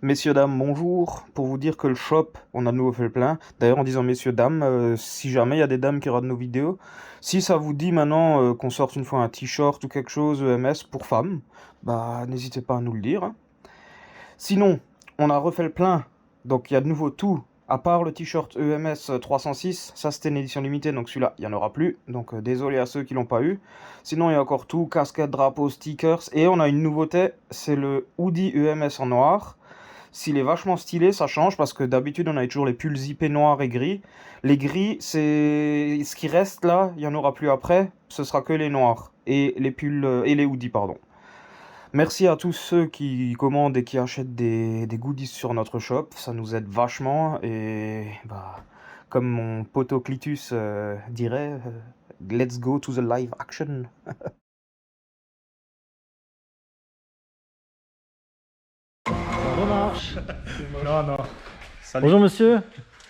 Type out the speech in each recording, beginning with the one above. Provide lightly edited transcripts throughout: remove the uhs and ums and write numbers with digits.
Messieurs, dames, bonjour. Pour vous dire que le shop, on a de nouveau fait le plein. D'ailleurs, en disant messieurs, dames, si jamais il y a des dames qui regardent nos vidéos, si ça vous dit maintenant qu'on sorte une fois un t-shirt ou quelque chose EMS pour femmes, bah n'hésitez pas à nous le dire, hein. Sinon, on a refait le plein, donc il y a de nouveau tout, à part le t-shirt EMS 306, ça c'était une édition limitée, donc celui-là, il n'y en aura plus, donc désolé à ceux qui l'ont pas eu. Sinon, il y a encore tout, casquette, drapeau, stickers, et on a une nouveauté, c'est le hoodie EMS en noir. S'il est vachement stylé, ça change, parce que d'habitude, on avait toujours les pulls zippés noirs et gris. Les gris, c'est ce qui reste là, il n'y en aura plus après, ce sera que les noirs, et les pulls, et les hoodies, pardon. Merci à tous ceux qui commandent et qui achètent des goodies sur notre shop, ça nous aide vachement et bah, comme mon poteau Clitus dirait, let's go to the live action. Ça remarche. Non. Salut. Bonjour monsieur,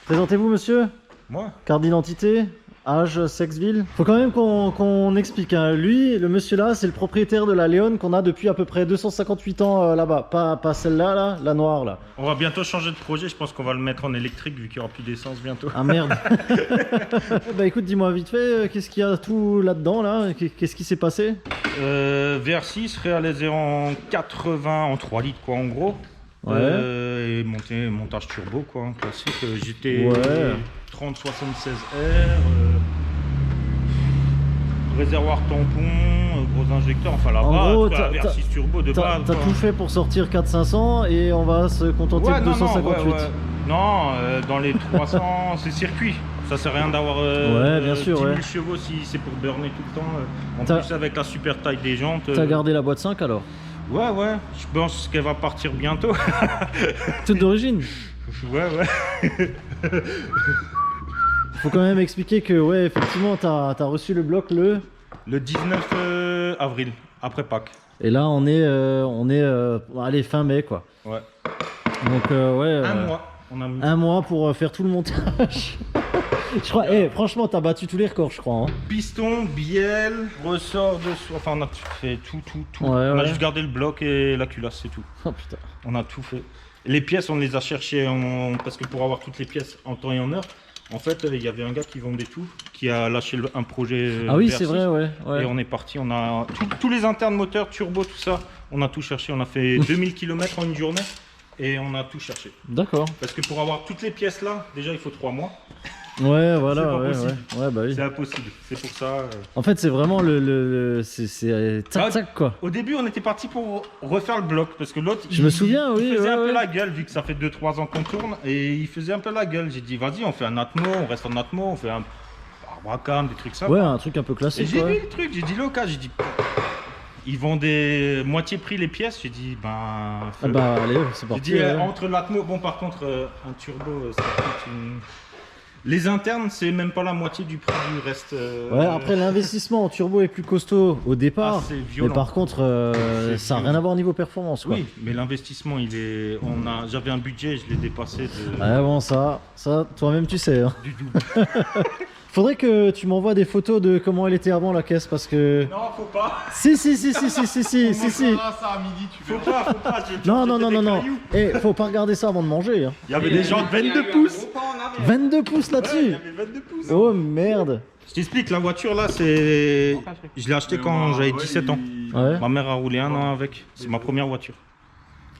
présentez-vous monsieur. Moi? Carte d'identité, âge, sexe, ville. Faut quand même qu'on explique, hein. Lui, le monsieur là, c'est le propriétaire de la Léon qu'on a depuis à peu près 258 ans là-bas. Pas celle-là, là, la noire là. On va bientôt changer de projet, je pense qu'on va le mettre en électrique vu qu'il n'y aura plus d'essence bientôt. Ah merde. Bah écoute, dis-moi vite fait, qu'est-ce qu'il y a tout là-dedans là? Qu'est-ce qui s'est passé? VR6 réalisé en 80 en 3 litres quoi en gros. Ouais. Et montage turbo quoi, hein, classique. J'étais Ouais. 3076R, réservoir tampon, gros injecteur, enfin la En base, gros, quoi, VR6 turbo de base. T'as tout fait pour sortir 400-500 et on va se contenter de 258. Non, dans les 300, c'est circuit. Ça sert à rien d'avoir ouais, bien sûr, 10 000 ouais. chevaux si c'est pour burner tout le temps. En T'as- plus, avec la super taille des jantes. T'as gardé la boîte 5 alors? Ouais, je pense qu'elle va partir bientôt. Toute d'origine? ouais. Faut quand même expliquer que, ouais, effectivement, t'as reçu le bloc le 19 avril, après Pâques. Et là, on est allez, fin mai, quoi. Ouais. Donc, ouais. Un mois. On a mis... Un mois pour faire tout le montage. Je crois, franchement, t'as battu tous les records, je crois. Hein. Piston, bielle, ressort de soie. Enfin, on a fait tout. Ouais, On a ouais. juste gardé le bloc et la culasse, c'est tout. Oh putain. On a tout fait. Les pièces, on les a cherchées parce que pour avoir toutes les pièces en temps et en heure, en fait, il y avait un gars qui vendait tout, qui a lâché un projet. Ah oui, VR6, c'est vrai, ouais. Et on est parti, on a tous les internes moteurs, turbo, tout ça, on a tout cherché. On a fait 2000 km en une journée et on a tout cherché. D'accord. Parce que pour avoir toutes les pièces là, déjà il faut 3 mois. Ouais, voilà, C'est pas ouais, possible. ouais. Ouais, bah oui. C'est impossible. C'est pour ça. En fait, c'est vraiment c'est tac, quoi. Au début, on était parti pour refaire le bloc parce que l'autre. Je me souviens, oui, Il faisait un ouais. peu la gueule vu que ça fait 2-3 ans qu'on tourne et il faisait un peu la gueule. J'ai dit, vas-y, on fait un Atmo, on reste en Atmo, on fait un Barbacam, des trucs ça. Ouais, un truc un peu Et classique, j'ai vu ouais. le truc, j'ai dit Loca, j'ai dit. Ils vendaient moitié prix les pièces, j'ai dit, ben. Ah bah, allez, c'est J'ai parti. dit, Ouais. entre l'Atmo, bon, par contre, un turbo, ça coûte une. Les internes, c'est même pas la moitié du prix du reste. Ouais, après l'investissement en turbo est plus costaud au départ, c'est violent. mais par contre ça n'a rien à voir au niveau performance quoi. Oui, mais l'investissement, il est. J'avais un budget, je l'ai dépassé de. Ah bon, ça toi-même tu sais. Hein. Du double. Faudrait que tu m'envoies des photos de comment elle était avant la caisse parce que. Non, faut pas. Si. Ça à midi, tu Faut pas. Non. Faut pas regarder ça avant de manger. Hein. Il y avait des gens de 22 pouces. 22 pouces Ouais, il y là-dessus. avait 22 pouces. Oh merde. Je t'explique, la voiture là, c'est. Je l'ai acheté quand j'avais 17 ans. Ouais. Ma mère a roulé 1 an avec. C'est ma première voiture.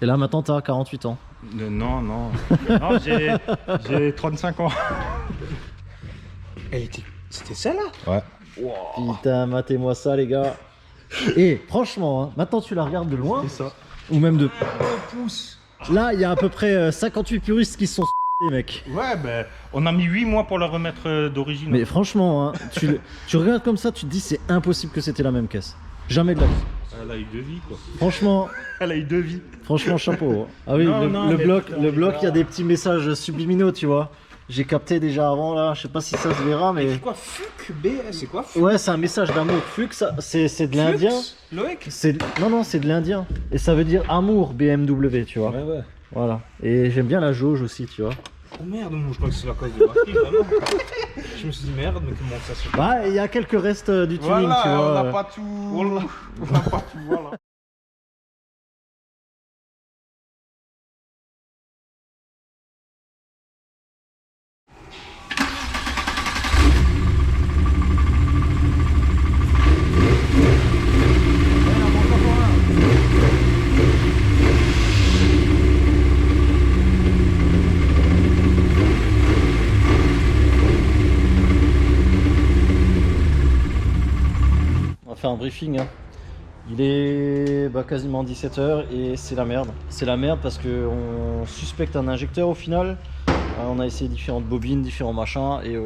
Et là maintenant t'as 48 ans. Non. Non, j'ai 35 ans. C'était celle-là? Ouais. Putain, matez-moi ça les gars. Et franchement, hein, maintenant tu la regardes de loin. C'est ça. Ou même de Là, il y a à peu près 58 puristes qui se sont mec. Ouais, ben, on a mis 8 mois pour la remettre d'origine. Mais franchement, hein, tu regardes comme ça, tu te dis c'est impossible que c'était la même caisse. Jamais de la vie. Elle a eu 2 vies, quoi. Franchement, Elle a eu 2 vies. chapeau. Hein. Ah oui, Non, le mais bloc, putain, le bloc, les il y a gars. des petits messages subliminaux, tu vois. J'ai capté déjà avant là, je sais pas si ça se verra, mais. C'est quoi Fuc B? C'est quoi Fuc? Ouais, c'est un message d'amour. Fuck, c'est de l'indien. Loïc? Non, c'est de l'indien. Et ça veut dire amour BMW, tu vois. Ouais. Voilà. Et j'aime bien la jauge aussi, tu vois. Oh merde, moi je crois que c'est la cause de batterie, vraiment. Je me suis dit merde, mais comment ça se fait? Bah, il y a quelques restes du tuning, tu vois. on n'a pas tout. On n'a pas tout, voilà. en briefing. Hein. Il est quasiment 17h et c'est la merde. C'est la merde parce qu'on suspecte un injecteur au final. On a essayé différentes bobines, différents machins et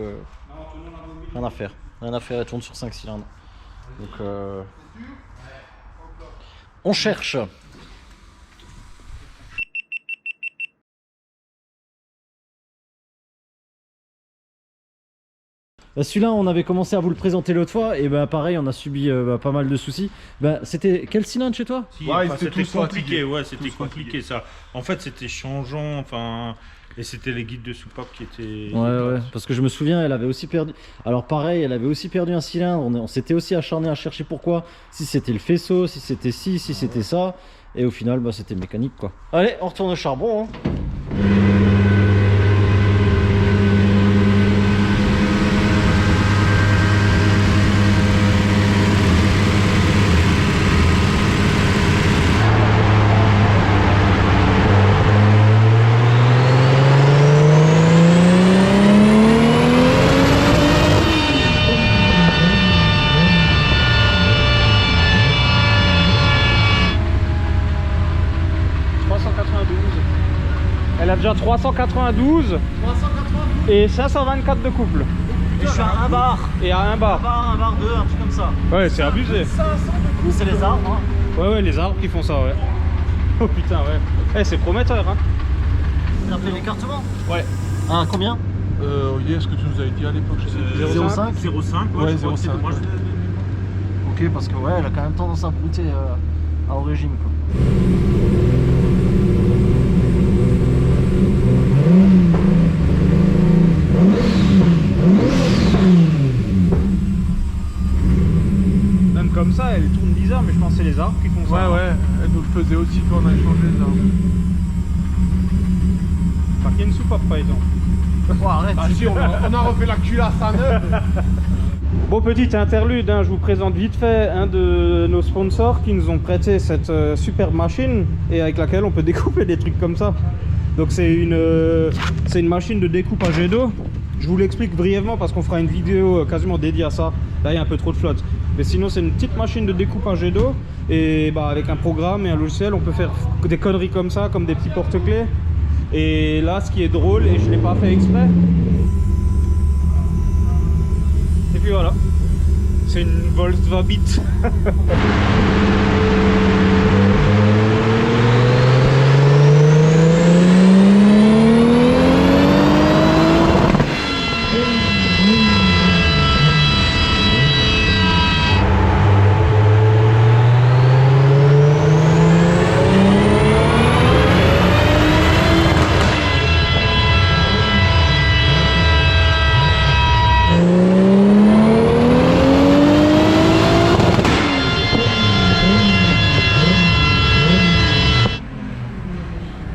rien à faire. Rien à faire, elle tourne sur 5 cylindres. Donc on cherche. Celui-là, on avait commencé à vous le présenter l'autre fois, et pareil, on a subi pas mal de soucis. C'était quel cylindre chez toi? C'était compliqué, ouais, c'était compliqué ça. En fait, c'était changeant, enfin, et c'était les guides de soupape qui étaient. Ouais, parce que je me souviens, elle avait aussi perdu. Alors pareil, elle avait aussi perdu un cylindre. On s'était aussi acharné à chercher pourquoi. Si c'était le faisceau, si c'était ci, si c'était ça. Et au final, c'était mécanique quoi. Allez, on retourne au charbon. Hein. Elle a déjà 392 et 524 de couple. Et je suis à 1 bar. Et à 1 bar. 1 bar 2, un truc comme ça. Ouais, c'est abusé. C'est les arbres. Hein. Ouais, les arbres qui font ça, ouais. Oh putain, ouais. C'est prometteur, hein. Vous appelez l'écartement? Ouais. Ah, combien? Est-ce que tu nous avais dit à l'époque? 0,5. 0,5, ouais, 0,5. Ok, parce que ouais, elle a quand même tendance à brouter à origine quoi. Même comme ça, elle tourne bizarre, mais je pense que c'est les arbres qui font ça. Ouais, elle nous le faisait aussi quand on a échangé les arbres. Enfin, qu'il y a une soupape par exemple. Oh, arrête. Ah si, on a refait la culasse à neuf. Bon, petite interlude, hein, je vous présente vite fait un de nos sponsors qui nous ont prêté cette superbe machine et avec laquelle on peut découper des trucs comme ça. Donc c'est une machine de découpe à jet d'eau. Je vous l'explique brièvement parce qu'on fera une vidéo quasiment dédiée à ça. Là il y a un peu trop de flotte. Mais sinon c'est une petite machine de découpe à jet d'eau et avec un programme et un logiciel on peut faire des conneries comme ça, comme des petits porte-clés. Et là ce qui est drôle, et je ne l'ai pas fait exprès, et puis voilà, c'est une Volkswagen.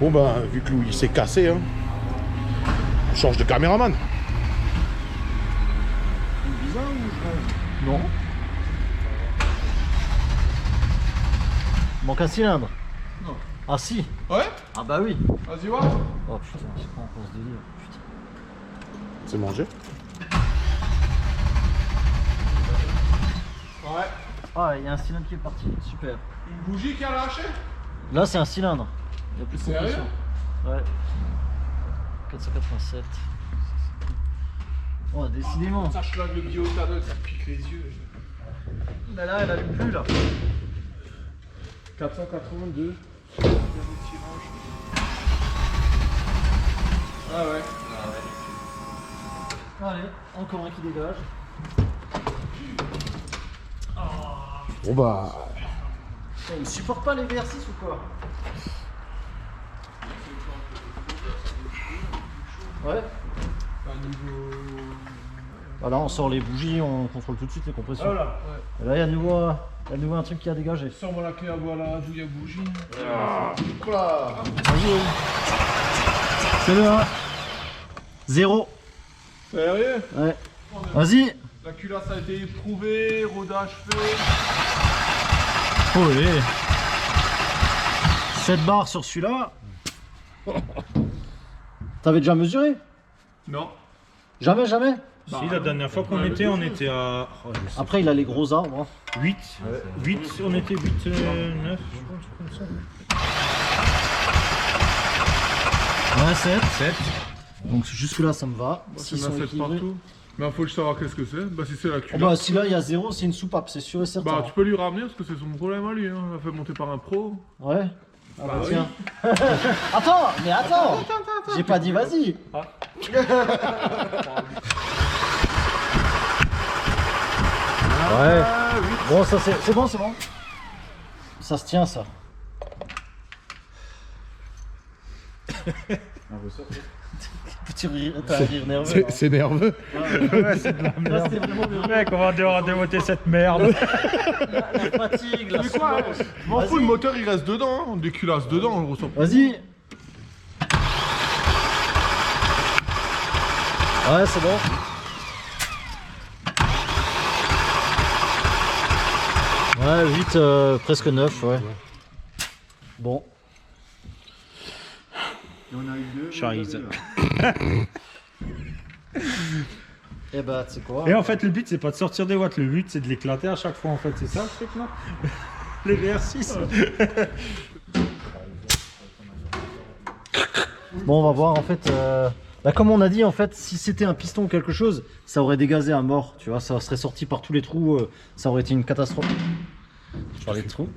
Bon vu que Louis s'est cassé, hein, on change de caméraman. Bizarre ou non? Manque un cylindre. Non. Ah si. Ouais. Ah bah oui. Vas-y voir. Oh putain, c'est pas encore ce délire. Putain. C'est mangé. Ouais. Ah, il y a un cylindre qui est parti. Super. Une bougie qui a lâché. Là, c'est un cylindre. Il y a plus de Sérieux? compression. Ouais. 487. Oh, décidément. Sache là le bioéthanol, ça pique les yeux. Mais là, elle allume plus là. 482. Ah ouais. Allez, encore un qui dégage. Bon bah. Il ne supporte pas les VR6 ou quoi? Ouais. Voilà, on sort les bougies, on contrôle tout de suite les compressions. Voilà. Et là, il y a de nouveau un truc qui a dégagé. Sors-moi la clé à voilà, d'où il y a bougie. Voilà. Vas-y. C'est le 1. 0. Sérieux? Ouais. Vas-y. La culasse a été éprouvée, rodage fait. Oh oui. 7 barres sur celui-là. T'avais déjà mesuré? Non. Jamais, jamais? Si, la dernière fois qu'on était, on était à Après, il a les gros arbres. Hein. 8. 8, on était 8, 9, je pense, comme ça. Ouais, 7. 7. Donc jusque-là, ça me va. Bah, S'ils c'est sont ma équilibrés. partout. Mais faut le savoir qu'est-ce que c'est. Bah si c'est la Oh culotte. bah, si là, il y a 0, c'est une soupape, c'est sûr et certain. Bah tu peux lui ramener parce que c'est son problème à lui. Hein. On l'a fait monter par un pro. Ouais. Ah bah, Bah, tiens. Attends, mais attends. J'ai pas dit vas-y. Ouais. Bon, ça c'est bon, c'est bon. Ça se tient, ça. Petit rire, t'as un rire nerveux. là. C'est nerveux. Ouais, c'est de la Là, merde. c'était vraiment le Mec, on va devoir démonter cette merde. la fatigue, la Mais quoi souffrance. Je m'en fous, le moteur il reste dedans. Hein. Des culasses dedans, on le ressent pas. Vas-y. Ouais, c'est bon. Ouais, 8, presque 9, ouais. Bon. Charise. Et bah, tu sais quoi? Et en fait, le but, c'est pas de sortir des watts, le but, c'est de l'éclater à chaque fois, en fait. C'est ça le truc, non? Les VR6. Bon, on va voir, en fait. Bah, comme on a dit, en fait, si c'était un piston ou quelque chose, ça aurait dégazé à mort. Tu vois, ça serait sorti par tous les trous. Ça aurait été une catastrophe. Je parlais de trous.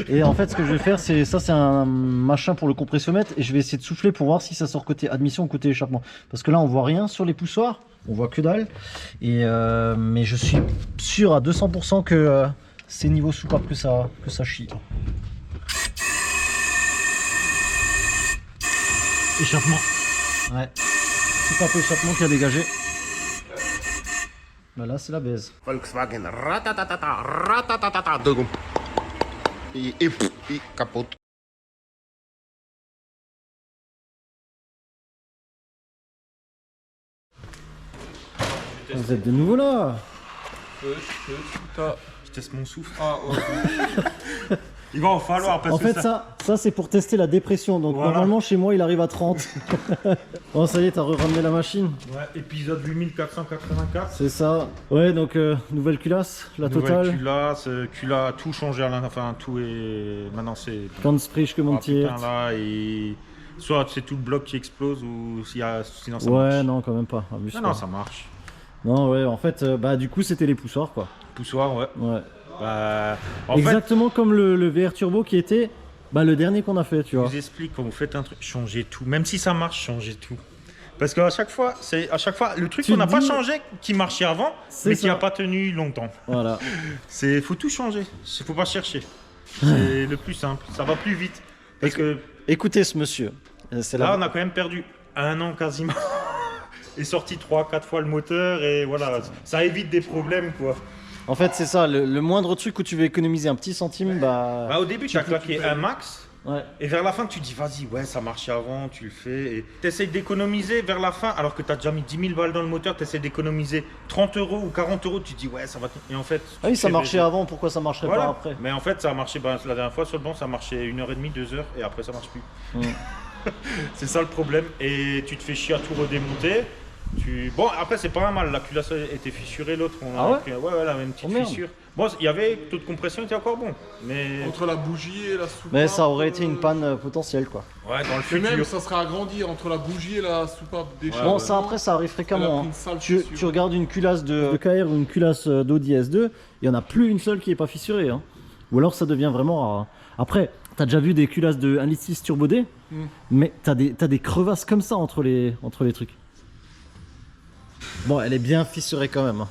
Et en fait, ce que je vais faire, c'est ça, c'est un machin pour le compressiomètre, et je vais essayer de souffler pour voir si ça sort côté admission ou côté échappement. Parce que là, on voit rien sur les poussoirs, on voit que dalle. Et mais je suis sûr à 200% que c'est niveau soupape que ça chie. Échappement. Ouais. Soupape échappement qui a dégagé. Bah là, c'est la baise. Volkswagen, ratatatata, ratatatata, dogum. Et capote. Vous êtes de nouveau là? Je teste mon souffle. Ah, ouais. Il va en falloir parce En que fait, ça c'est pour tester la dépression. Donc Voilà. normalement, chez moi, il arrive à 30. Bon, ça y est, t'as ramené la machine. Ouais, épisode 8484. C'est ça. Ouais, donc nouvelle culasse, la Nouvelle totale. culasse, tout changé à l'intérieur. Enfin, tout est. Maintenant, c'est. Ganz frisch Ah, gemontiert. putain, là, et. Soit c'est tout le bloc qui explose ou sinon ça Ouais, marche. non, quand même pas. Abuse Non, pas. non, ça marche. Non, ouais, en fait, bah du coup, c'était les poussoirs, quoi. Poussoir, ouais. Ouais. Bah, en fait, Exactement comme le VR Turbo qui était bah, le dernier qu'on a fait, tu je vois. vous explique, quand vous faites un truc, changez tout. Même si ça marche, changez tout. Parce qu'à chaque fois, le truc Tu qu'on n'a te pas dis- changé, qui marchait avant, C'est mais qui n'a ça. pas tenu longtemps. Voilà. Faut tout changer. Faut pas chercher. C'est le plus simple. Ça va plus vite. Parce que Écoutez ce monsieur. C'est là, là. on a quand même perdu 1 an quasiment. Et sorti 3-4 fois le moteur et voilà. Ça évite des problèmes, quoi. En fait, c'est ça. Le moindre truc où tu veux économiser un petit centime, bah. Bah, au début, tu as claqué un max. Ouais. Et vers la fin, tu dis, vas-y, ouais, ça marchait avant, tu le fais. Et tu essayes d'économiser vers la fin, alors que tu as déjà mis 10 000 balles dans le moteur, tu essaies d'économiser 30 euros ou 40 euros, tu dis, ouais, ça va. Et en fait. Ah oui, tu ça fais marchait des- avant, pourquoi ça marcherait Voilà. pas après? Mais en fait, ça a marché, bah, la dernière fois sur le banc, ça marchait 1h30, 2h, et après, ça marche plus. Mm. C'est ça le problème. Et tu te fais chier à tout redémonter. Bon, après, c'est pas un mal, la culasse était fissurée, l'autre. Ah ouais? Ouais, la même petite Oh, merde. fissure. Bon, il y avait, taux de compression était encore bon. Mais. Entre la bougie et la soupape. Mais ça aurait été une panne potentielle, quoi. Ouais, dans le Et même, futur. ça serait agrandi entre la bougie et la soupape d'échappement. Bon, ça après, ça arrive Elle a fréquemment. pris hein. une sale Tu fissure. regardes une culasse de KR ou une culasse d'Audi S2, il y en a plus une seule qui est pas fissurée. Hein. Ou alors ça devient vraiment rare. Après, t'as déjà vu des culasses de 1,6 litre Turbo D, mais t'as des crevasses comme ça entre les trucs. Bon, elle est bien fissurée quand même. hein.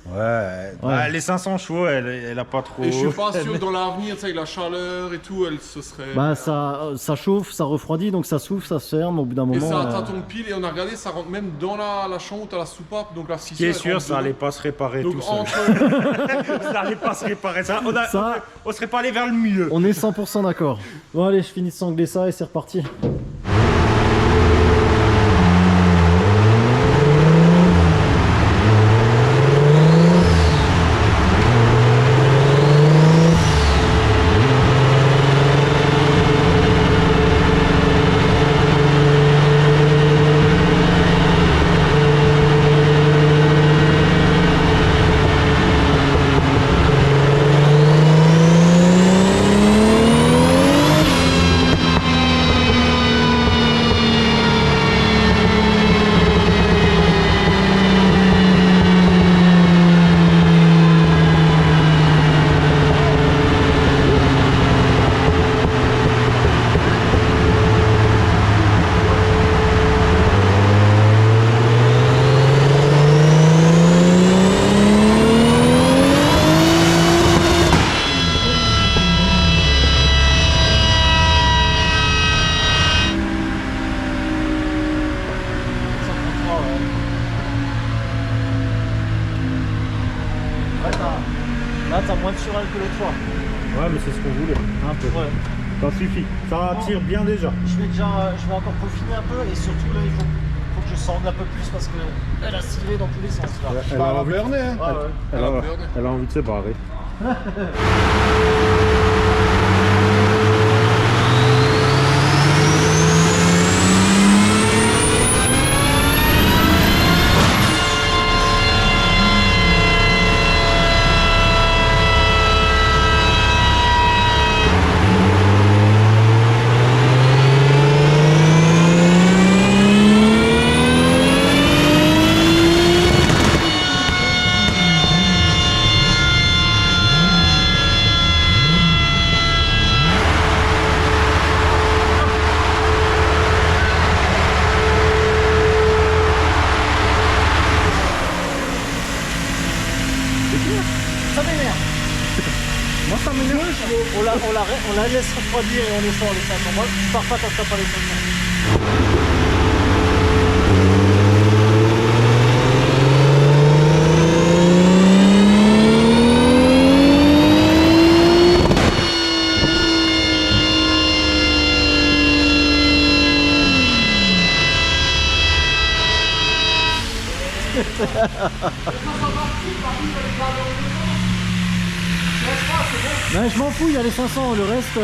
Ouais, bah, les 500 chevaux, elle a pas trop. Et je suis pas sûr que dans l'avenir, tu sais, avec la chaleur et tout, elle se serait. Bah ça chauffe, ça refroidit, donc ça souffle, ça se ferme au bout d'un Et moment. ça atteint ton pile et on a regardé, ça rentre même dans la chambre où t'as la soupape, donc la Ce qui fissure. est elle sûr, rentre ça allait dedans. pas se réparer Donc tout seul. entre. Ça allait pas se réparer. Ça, Ça- on serait pas allé vers le mieux. On est 100% d'accord. Bon allez, je finis de sangler ça et c'est reparti. moins de sural que l'autre fois. Ouais, mais c'est ce qu'on voulait. Un peu. Ouais. Ça suffit. Ça attire bien déjà. Je vais encore peaufiner un peu et surtout là il faut que je sangle un peu plus parce qu'elle a ciselé dans tous les sens là. Elle a berné, hein. Ah ouais. Elle a envie de se barrer. Ça m'énerve. Moi ça m'énerve. On la laisse refroidir et on les sort les 500. Moi je pars pas tant que t'as pas les 500. Mais je m'en fous, il y a les 500, le reste,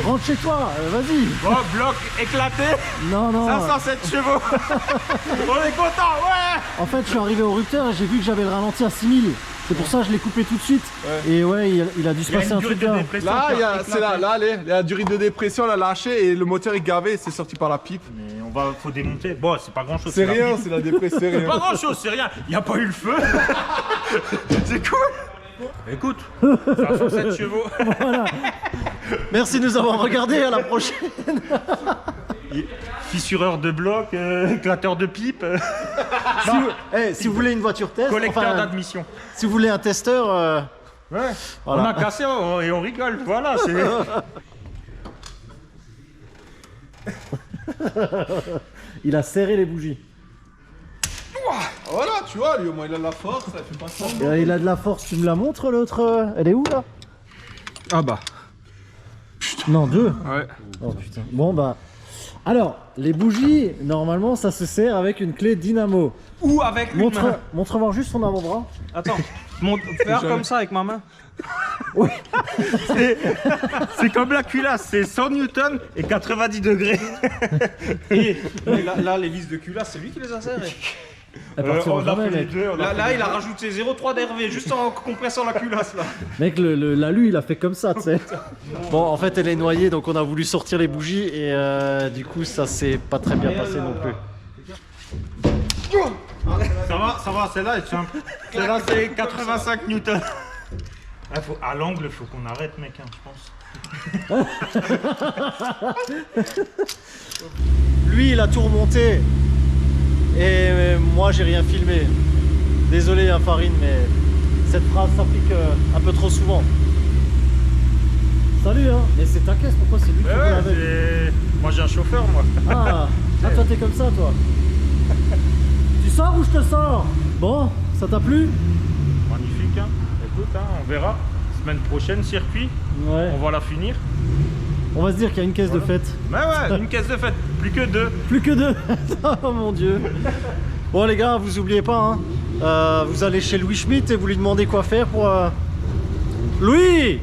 rentre chez toi, vas-y. Oh, bloc éclaté. Non, non. 507 chevaux. On est content, ouais. En fait, je suis arrivé au rupteur et j'ai vu que j'avais le ralenti à 6000. C'est pour ça que je l'ai coupé tout de suite. Ouais. Et ouais, il a dû se Il y a passer une un durée truc de là. dépression. Là, qui a c'est là, éclaté. allez, la durée de dépression, elle a lâché et le moteur est gavé, c'est sorti par la pipe. Mais faut démonter. Bon, c'est pas grand chose. C'est rien, c'est la dépression, c'est C'est rien. pas grand chose, c'est rien. Il n'y a pas eu le feu. C'est cool. Écoute, 507 chevaux. Voilà. Merci de nous avoir regardés, à la prochaine. Fissureur de bloc, éclateur de pipe, Si vous voulez une voiture test, collecteur enfin, d'admission. si vous voulez un testeur, Ouais. voilà. On a cassé et on rigole. Voilà, c'est. Il a serré les bougies. Voilà, tu vois, lui au moins il a de la force, ça fait pas ça. Il a de la force, tu me la montres l'autre. Elle est où là? Ah bah. Non, 2. Ouais. Oh putain. Bon bah. Alors, les bougies, normalement ça se sert avec une clé dynamo. Ou avec une main. Montre voir juste son avant-bras. Attends, faire comme ça avec ma main. Oui. C'est comme la culasse, c'est 100 newtons et 90 degrés. Et là, les vis de culasse, c'est lui qui les a serrées. Elle partira On a jamais, fait les mec. deux. Là, il a rajouté 0,3 d'RV juste en compressant la culasse là. Mec, l'alu il a fait comme ça, tu sais. Bon, en fait, elle est noyée, donc on a voulu sortir les bougies et du coup, ça s'est pas très bien passé non plus. Ça va, celle-là est simple. Celle-là c'est 85 newtons. À l'angle, faut qu'on arrête, mec, hein, je pense. Lui, il a tout remonté et moi, j'ai rien filmé. Désolé, hein, Farine, mais cette phrase s'applique un peu trop souvent. Salut, hein. Mais c'est ta caisse, pourquoi c'est lui qui roule avec? Moi j'ai un chauffeur, moi. Ah, toi t'es comme ça, toi. Tu sors ou je te sors? Bon, ça t'a plu? Magnifique, hein. Écoute, hein, on verra. Semaine prochaine, circuit. Ouais. On va la finir. On va se dire qu'il y a une caisse de fête. Mais ouais, une caisse de fête. Plus que 2. Plus que 2. Oh mon dieu. Bon les gars, vous oubliez pas, hein. Vous allez chez Louis Schmitt et vous lui demandez quoi faire pour... Louis!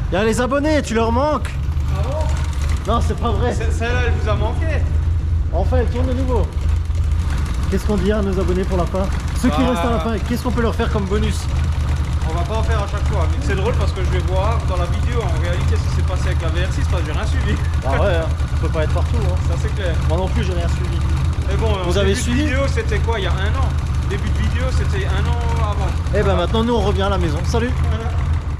Il y a les abonnés, tu leur manques. Ah bon? Non, c'est pas vrai. Celle-là, elle vous a manqué. Enfin, elle tourne de nouveau. Qu'est-ce qu'on dit à nos abonnés pour la fin? Ceux qui Bah. restent à la fin, qu'est-ce qu'on peut leur faire comme bonus? On va pas en faire à chaque fois, mais c'est drôle parce que je vais voir dans la vidéo en réalité ce qui s'est passé avec la VR6 parce que j'ai rien suivi. Ah ouais, hein. On peut pas être partout, hein. Ça c'est clair. Moi non plus, j'ai rien suivi. Mais bon, Vous en avez début suivi? de vidéo c'était quoi? Il y a un an. Début de vidéo c'était un an avant. Eh ben maintenant, nous on revient à la maison. Salut! Voilà.